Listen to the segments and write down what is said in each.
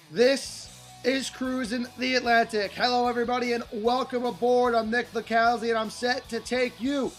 This is Cruisin' the Atlantic. Hello, everybody, and welcome aboard. I'm Nick Licalzi, and I'm set to take you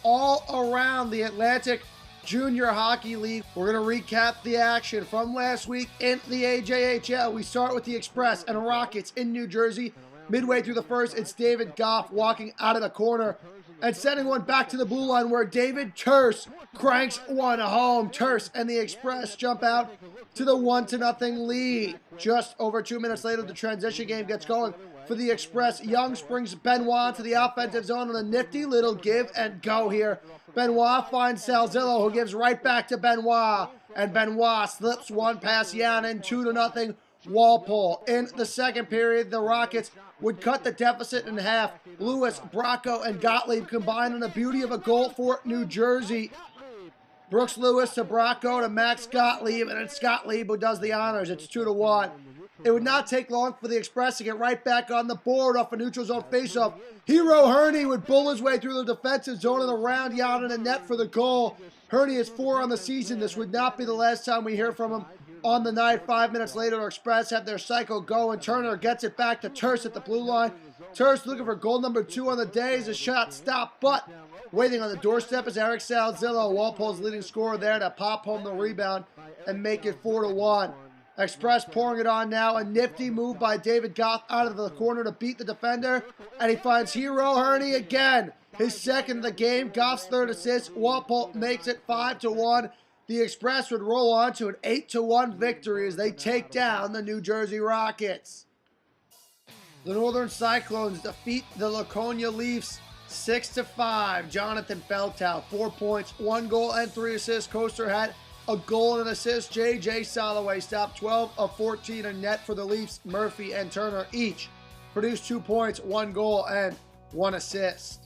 all around the Atlantic Junior Hockey League. We're going to recap the action from last week in the AJHL. We start with the Express and Rockets in New Jersey. Midway through the first, it's David Goff walking out of the corner and sending one back to the blue line where David Terse cranks one home. Terse and the Express jump out to the 1-0 lead. Just over 2 minutes later, the transition game gets going for the Express. Young springs Benoit to the offensive zone on a nifty little give and go here. Benoit finds Salzillo, who gives right back to Benoit, and Benoit slips one past Yannin, 2-0 Walpole. In the second period, the Rockets would cut the deficit in half. Lewis, Bracco, and Gottlieb combined in the beauty of a goal for New Jersey. Brooks Lewis to Bracco to Max Gottlieb, and it's Gottlieb who does the honors. It's 2-1. It would not take long for the Express to get right back on the board off a neutral zone faceoff. Hero Herney would bull his way through the defensive zone and around Yannin and net for the goal. Herney is 4 on the season. This would not be the last time we hear from him on the night. 5 minutes later, the Express have their cycle go, and Turner gets it back to Terse at the blue line. Terse looking for goal number 2 on the day as a shot stopped, but waiting on the doorstep is Eric Salzillo, Walpole's leading scorer there, to pop home the rebound and make it 4-1. Express pouring it on now. A nifty move by David Goff out of the corner to beat the defender, and he finds Hero Herney again. His second of the game, Goff's third assist. Walpole makes it 5-1. The Express would roll on to an 8-1 victory as they take down the New Jersey Rockets. The Northern Cyclones defeat the Laconia Leafs 6-5. Jonathan Feltow, 4 points, 1 goal, and 3 assists. Coaster had a goal and an assist. J.J. Soloway stopped 12 of 14 in net for the Leafs. Murphy and Turner each produced 2 points, 1 goal, and 1 assist.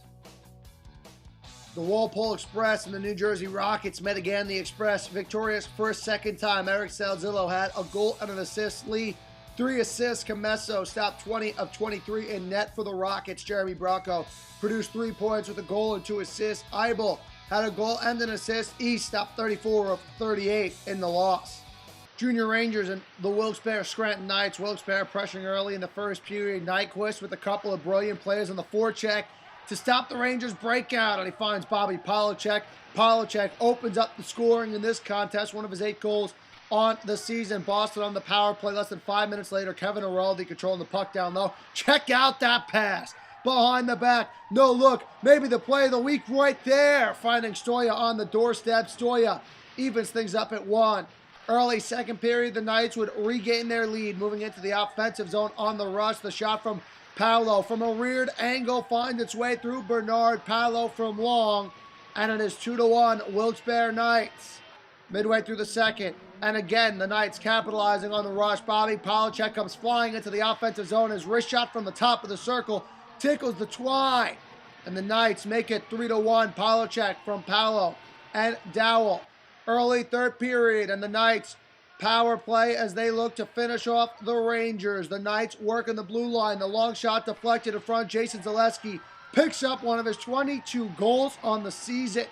The Walpole Express and the New Jersey Rockets met again. The Express victorious for a second time. Eric Salzillo had a goal and an assist. Lee, 3 assists. Camesso stopped 20 of 23 in net for the Rockets. Jeremy Bracco produced 3 points with a goal and 2 assists. Eibel had a goal and an assist. East stopped 34 of 38 in the loss. Junior Rangers and the Wilkes-Barre Scranton Knights. Wilkes-Barre pressuring early in the first period. Nyquist with a couple of brilliant plays on the forecheck to stop the Rangers' breakout, and he finds Bobby Polachek. Polachek opens up the scoring in this contest, one of his 8 goals on the season. Boston on the power play less than 5 minutes later. Kevin Araldi controlling the puck down low. Check out that pass. Behind the back. No look. Maybe the play of the week right there. Finding Stoya on the doorstep. Stoya evens things up at 1. Early second period, the Knights would regain their lead, moving into the offensive zone on the rush. The shot from Paolo from a reared angle finds its way through Bernard. Paolo from long, and it is 2-1 Wilkes-Barre Knights. Midway through the second, and again the Knights capitalizing on the rush. Bobby Polachek comes flying into the offensive zone. His wrist shot from the top of the circle tickles the twine, and the Knights make it 3-1. Polachek from Paolo and Dowell. Early third period, and the Knights power play as they look to finish off the Rangers. The Knights working the blue line. The long shot deflected in front. Jason Zaleski picks up one of his 22 goals on the season.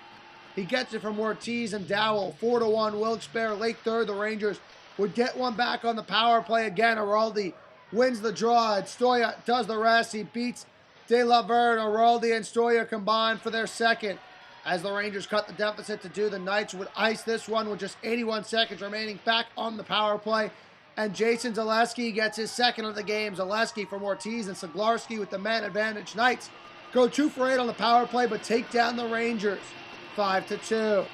He gets it from Ortiz and Dowell. 4-1 Wilkes-Barre. Late third, the Rangers would get one back on the power play again. Araldi wins the draw, and Stoya does the rest. He beats De La Verde. Araldi and Stoya combined for their second. As the Rangers cut the deficit to 2, the Knights would ice this one with just 81 seconds remaining back on the power play. And Jason Zaleski gets his second of the game. Zaleski from Ortiz and Saglarski with the man advantage. Knights go 2 for 8 on the power play, but take down the Rangers 5-2.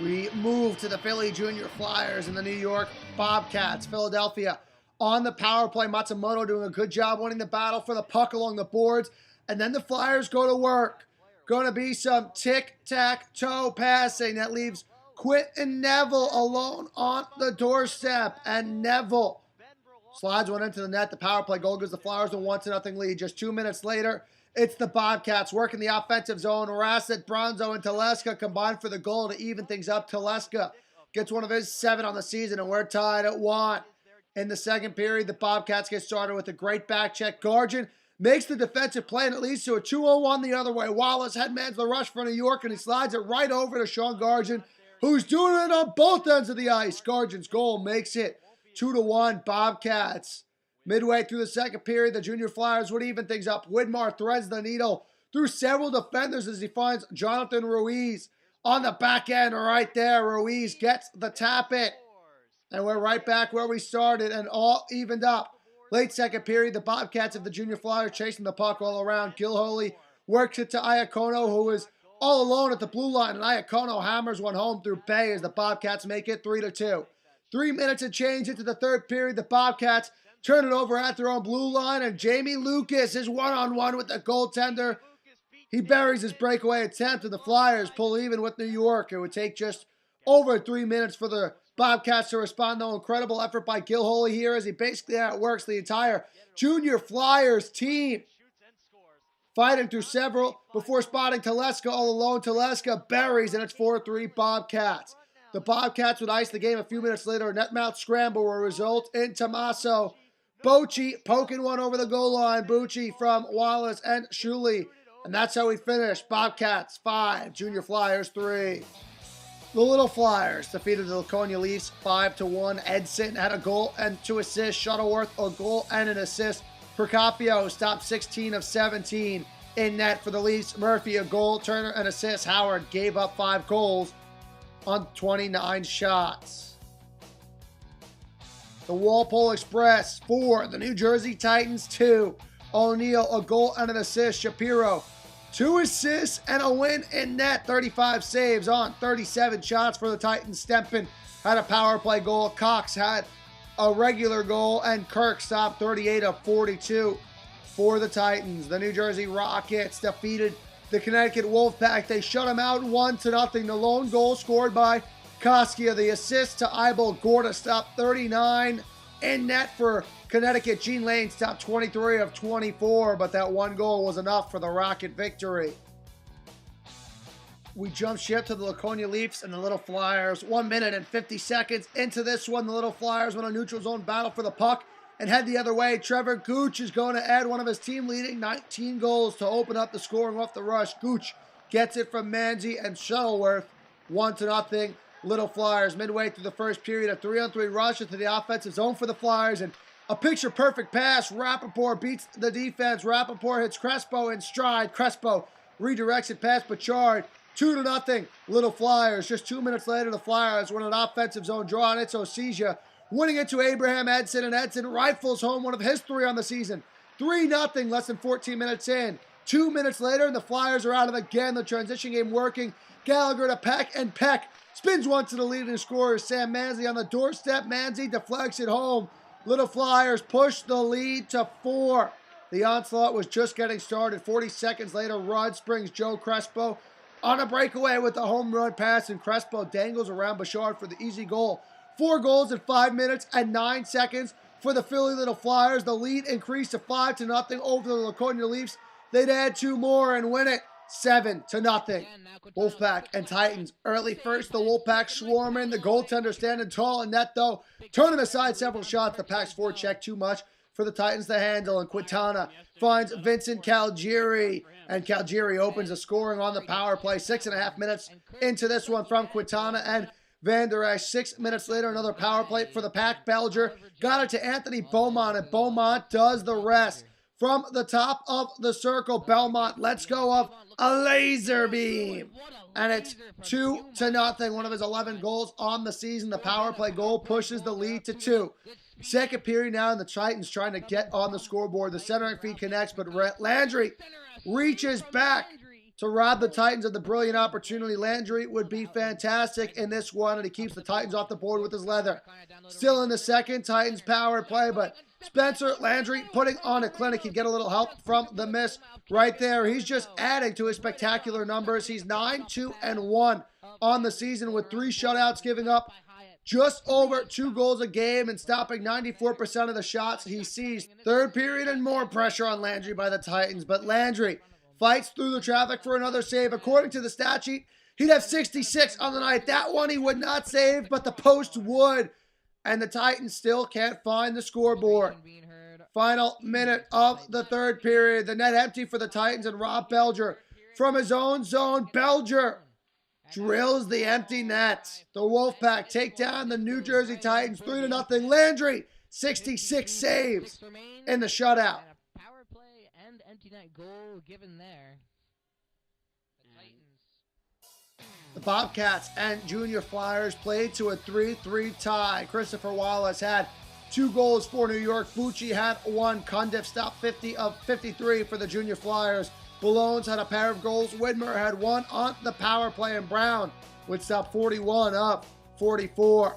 We move to the Philly Junior Flyers and the New York Bobcats. Philadelphia on the power play. Matsumoto doing a good job winning the battle for the puck along the boards. And then the Flyers go to work. Going to be some tic-tac-toe passing that leaves Quinton Neville alone on the doorstep. And Neville slides one into the net. The power play goal gives the Flyers a 1-0 lead. Just 2 minutes later, it's the Bobcats working the offensive zone. Rassett, Bronzo, and Teleska combined for the goal to even things up. Teleska gets one of his 7 on the season, and we're tied at 1. In the second period, the Bobcats get started with a great back check. Garjan makes the defensive play, and it leads to a 2-0-1 the other way. Wallace headmans the rush for New York, and he slides it right over to Sean Garjan, who's doing it on both ends of the ice. Garjan's goal makes it 2-1 Bobcats. Midway through the second period, the Junior Flyers would even things up. Widmar threads the needle through several defenders as he finds Jonathan Ruiz on the back end right there. Ruiz gets the tap in. And we're right back where we started and all evened up. Late second period, the Bobcats of the Junior Flyers chasing the puck all around. Gilholy works it to Iacono, who is all alone at the blue line, and Iacono hammers one home through Bay as the Bobcats make it 3-2. 3 minutes and change into the third period. The Bobcats turn it over at their own blue line, and Jamie Lucas is one-on-one with the goaltender. He buries his breakaway attempt, and the Flyers pull even with New York. It would take just over 3 minutes for the Bobcats to respond, though. Incredible effort by Gilholy here as he basically outworks the entire Junior Flyers team. Fighting through several before spotting Teleska all alone. Teleska buries, and it's 4-3 Bobcats. The Bobcats would ice the game a few minutes later. A net mouth scramble will result in Tommaso Bocci poking one over the goal line. Bocci from Wallace and Shuley. And that's how we finish. Bobcats 5, Junior Flyers 3. The Little Flyers defeated the Laconia Leafs 5-1. Edson had a goal and 2 assists. Shuttleworth a goal and an assist. Procopio stopped 16 of 17 in net for the Leafs. Murphy a goal. Turner an assist. Howard gave up 5 goals on 29 shots. The Walpole Express 4. The New Jersey Titans 2. O'Neill a goal and an assist. Shapiro 2 assists and a win in net. 35 saves on 37 shots for the Titans. Stempen had a power play goal. Cox had a regular goal, and Kirk stopped 38 of 42 for the Titans. The New Jersey Rockets defeated the Connecticut Wolfpack. They shut them out 1-0. The lone goal scored by Koskia. The assist to Eibel. Gorda stopped 39 in net for Connecticut. Gene Lane stopped 23 of 24, but that one goal was enough for the Rocket victory. We jump ship to the Laconia Leafs and the Little Flyers. 1 minute and 50 seconds into this one. The Little Flyers win a neutral zone battle for the puck and head the other way. Trevor Gooch is going to add one of his team-leading 19 goals to open up the scoring off the rush. Gooch gets it from Manzi and Shuttleworth. 1-0. Little Flyers midway through the first period. A 3-on-3 rush into the offensive zone for the Flyers, and a picture-perfect pass. Rappaport beats the defense. Rappaport hits Crespo in stride. Crespo redirects it past Bouchard. 2-0, Little Flyers. Just 2 minutes later, the Flyers win an offensive zone draw, and it's Osija winning it to Abraham Edson, and Edson rifles home one of his 3 on the season. 3-0, less than 14 minutes in. 2 minutes later, and the Flyers are out of it again. The transition game working. Gallagher to Peck, and Peck spins one to the leading scorer, Sam Manzi on the doorstep. Manzi deflects it home. Little Flyers push the lead to 4. The onslaught was just getting started. 40 seconds later, Rudd springs Joe Crespo on a breakaway with a home run pass, and Crespo dangles around Bouchard for the easy goal. 4 goals in 5 minutes and 9 seconds for the Philly Little Flyers. The lead increased to 5-0 over the Laconia Leafs. They'd add 2 more and win it 7-0. Wolfpack and Titans early first. The Wolfpack swarming. The goaltender standing tall in net, though, turning aside several shots. The Pack's forecheck too much for the Titans to handle, and Quintana finds Vincent Calgieri, and Calgieri opens the scoring on the power play. 6.5 minutes into this one from Quintana and Van Der Esch. 6 minutes later, another power play for the Pack. Belger got it to Anthony Beaumont, and Beaumont does the rest. From the top of the circle, Belmont lets go of a laser beam, and it's 2-0. One of his 11 goals on the season. The power play goal pushes the lead to 2. Second period now, and the Titans trying to get on the scoreboard. The centering feed connects, but Landry reaches back to rob the Titans of the brilliant opportunity. Landry would be fantastic in this one, and he keeps the Titans off the board with his leather. Still in the second, Titans power play, but Spencer Landry putting on a clinic. He'd get a little help from the miss right there. He's just adding to his spectacular numbers. He's 9-2-1 on the season with 3 shutouts, giving up just over 2 goals a game and stopping 94% of the shots he sees. Third period and more pressure on Landry by the Titans, but Landry fights through the traffic for another save. According to the stat sheet, he'd have 66 on the night. That one he would not save, but the post would. And the Titans still can't find the scoreboard. Final minute of the third period. The net empty for the Titans, and Rob Belger from his own zone. Belger drills the empty net. The Wolfpack take down the New Jersey Titans 3-0. Landry, 66 saves in the shutout. Power play and empty net goal given there. The Bobcats and Junior Flyers played to a 3-3 tie. Christopher Wallace had 2 goals for New York. Bucci had 1. Cundiff stopped 50 of 53 for the Junior Flyers. Ballones had a pair of goals. Widmer had 1 on the power play, and Brown would stop 41 of 44.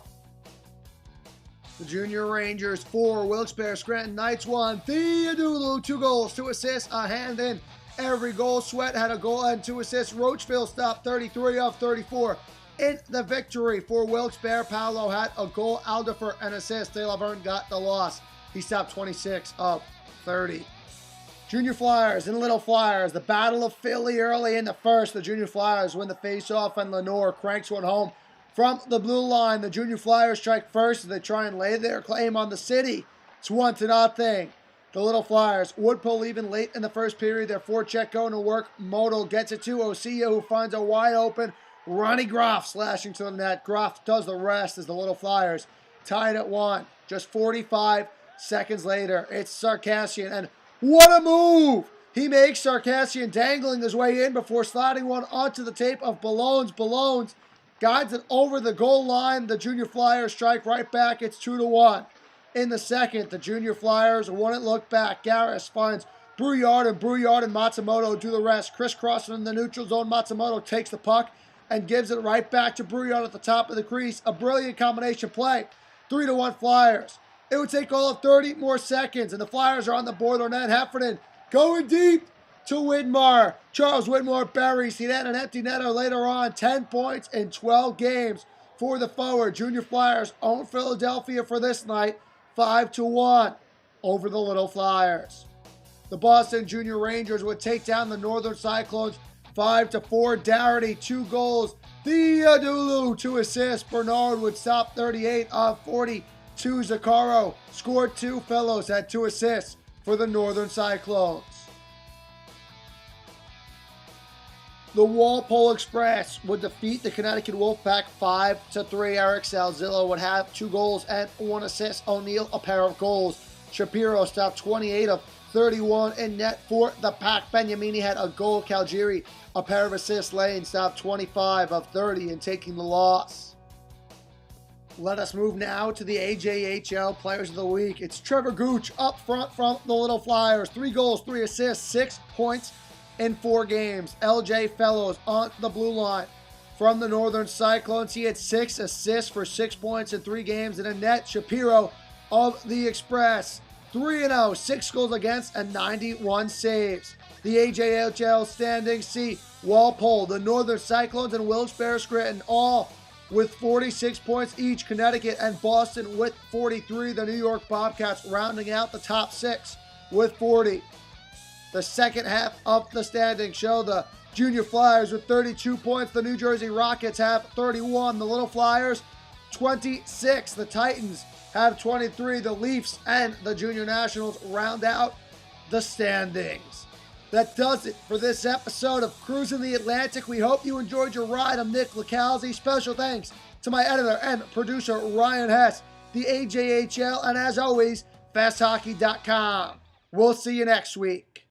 The Junior Rangers 4, Wilkes-Barre Scranton Knights 1. Theodulu 2 goals, 2 assists, a hand in every goal. Sweat had a goal and 2 assists. Roachville stopped 33 of 34 in the victory for Wilkes-Barre. Paolo had a goal. Alderfer an assist. De Laverne got the loss. He stopped 26 of 30. Junior Flyers and Little Flyers. The Battle of Philly early in the first. The Junior Flyers win the faceoff, and Lenore cranks one home from the blue line. The Junior Flyers strike first as they try and lay their claim on the city. It's 1-0. The Little Flyers would pull even late in the first period. Their forecheck going to work. Modal gets it to Osea, who finds a wide open Ronnie Groff slashing to the net. Groff does the rest as the Little Flyers tied at 1. Just 45 seconds later, it's Sarkassian, and what a move! He makes Sarkassian dangling his way in before sliding one onto the tape of Ballones. Ballones guides it over the goal line. The Junior Flyers strike right back. It's 2-1. In the second, the Junior Flyers wouldn't look back. Garris finds Brouillard and Matsumoto do the rest. Crisscrossing in the neutral zone, Matsumoto takes the puck and gives it right back to Brouillard at the top of the crease. A brilliant combination play. 3-1 Flyers. It would take all of 30 more seconds, and the Flyers are on the board on net. Heffernan going deep to Widmar. Charles Widmar buries. He had an empty netter later on. 10 points in 12 games for the forward. Junior Flyers own Philadelphia for this night. 5-1 over the Little Flyers. The Boston Junior Rangers would take down the Northern Cyclones 5-4. Darity 2 goals. Theodulu 2 assists. Bernard would stop 38 of 42. Zaccaro scored 2. Fellows had 2 assists for the Northern Cyclones. The Walpole Express would defeat the Connecticut Wolfpack 5-3. Eric Salzillo would have 2 goals and 1 assist. O'Neill a pair of goals. Shapiro stopped 28 of 31 in net for the Pack. Beniamini had a goal. Calgary a pair of assists. Lane stopped 25 of 30 in taking the loss. Let us move now to the AJHL Players of the Week. It's Trevor Gooch up front from the Little Flyers. 3 goals, 3 assists, 6 points in 4 games. LJ Fellows on the blue line. From the Northern Cyclones, he had 6 assists for 6 points in 3 games. And a net, Shapiro of the Express. 3-0, 6 goals against and 91 saves. The AJHL standings see Walpole, the Northern Cyclones, and Wilkes-Barre Scranton all with 46 points each. Connecticut and Boston with 43. The New York Bobcats rounding out the top 6 with 40. The second half of the standings show the Junior Flyers with 32 points. The New Jersey Rockets have 31. The Little Flyers, 26. The Titans have 23. The Leafs and the Junior Nationals round out the standings. That does it for this episode of Cruisin' the Atlantic. We hope you enjoyed your ride. I'm Nick Licalzi. Special thanks to my editor and producer, Ryan Hess, the AJHL, and as always, FastHockey.com. We'll see you next week.